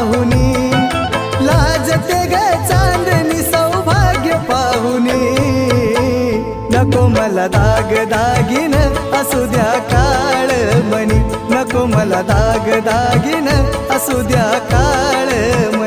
पाहुनी, लाजते ग चांदणी सौभाग्य पाहुनी. नको मला दाग दागिन असू द्या काळ मनी, नको मला दाग दागिन असू द्या काळ मनी.